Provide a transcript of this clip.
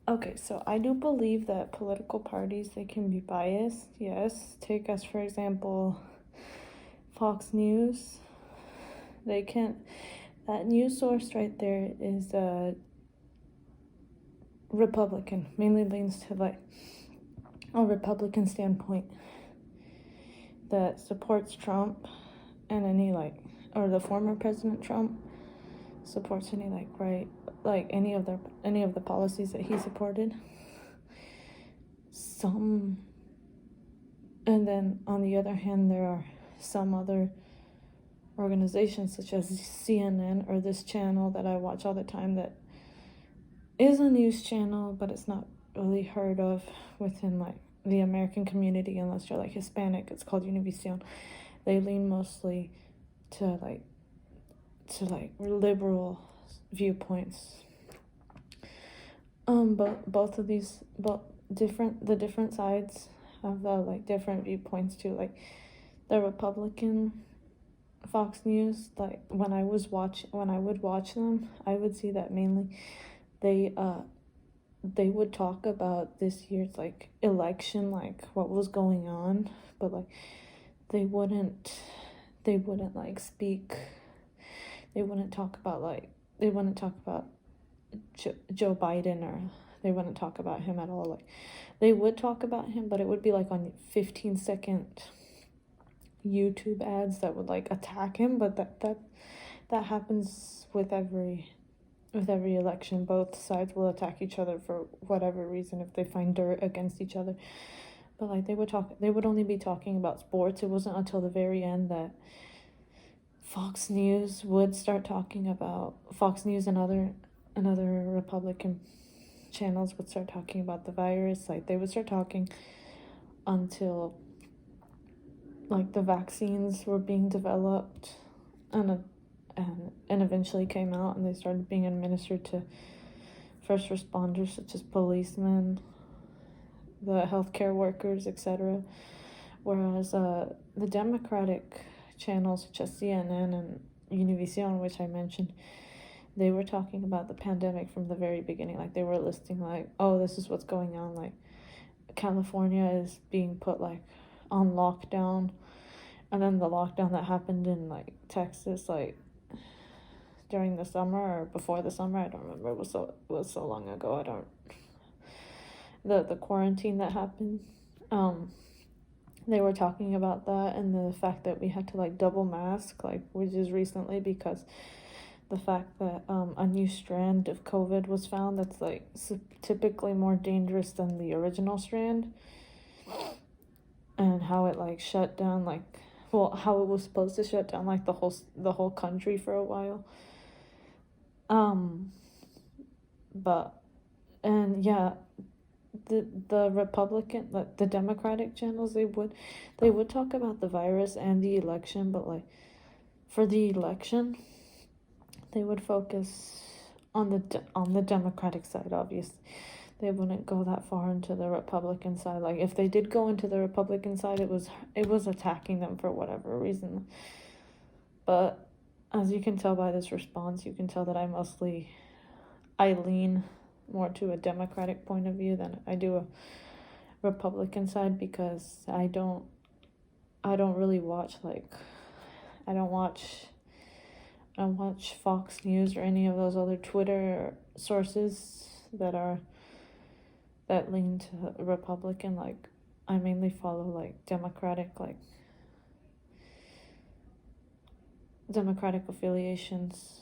Okay, so I do believe that political parties, they can be biased. Yes, take as for example Fox News. They can That news source right there is Republican, mainly leans to like a Republican standpoint that supports Trump and any like, or the former President Trump supports any like right, like any of the policies that he supported. Some, and then on the other hand, there are some other organizations such as CNN or this channel that I watch all the time that is a news channel, but it's not really heard of within like the American community unless you're like Hispanic. It's called Univision. They lean mostly to like liberal viewpoints. But both of these, but the different sides have the like different viewpoints too. Like the Republican Fox News, like when I would watch them, I would see that mainly they would talk about this year's like election, like what was going on, but like they wouldn't like speak. They wouldn't talk about Joe Biden, or they wouldn't talk about him at all. Like they would talk about him, but it would be like on 15-second YouTube ads that would like attack him. But that happens with every election. Both sides will attack each other for whatever reason if they find dirt against each other. But like they would only be talking about sports. It wasn't until the very end that Fox News would start talking about Fox News and other Republican channels would start talking about the virus. Like they would start talking until like the vaccines were being developed and eventually came out, and they started being administered to first responders such as policemen, the healthcare workers, etc. Whereas the Democratic channels such as CNN and Univision, which I mentioned, they were talking about the pandemic from the very beginning. Like they were listing like, oh, this is what's going on. Like California is being put like on lockdown, and then the lockdown that happened in like Texas, like during the summer or before the summer, I don't remember. It was so long ago. I don't. The quarantine that happened, they were talking about that and the fact that we had to like double mask, like which is recently because the fact that a new strand of COVID was found that's like typically more dangerous than the original strand, and how it like shut down like, well, how it was supposed to shut down like the whole country for a while. But and yeah, the Republican, like the Democratic channels, they would talk about the virus and the election, but like for the election, they would focus on the Democratic side. Obviously, they wouldn't go that far into the Republican side. Like if they did go into the Republican side, it was attacking them for whatever reason. But as you can tell by this response, you can tell that I lean more to a Democratic point of view than I do a Republican side, because I don't really watch like I don't watch Fox News or any of those other Twitter sources that lean to Republican. Like I mainly follow like Democratic affiliations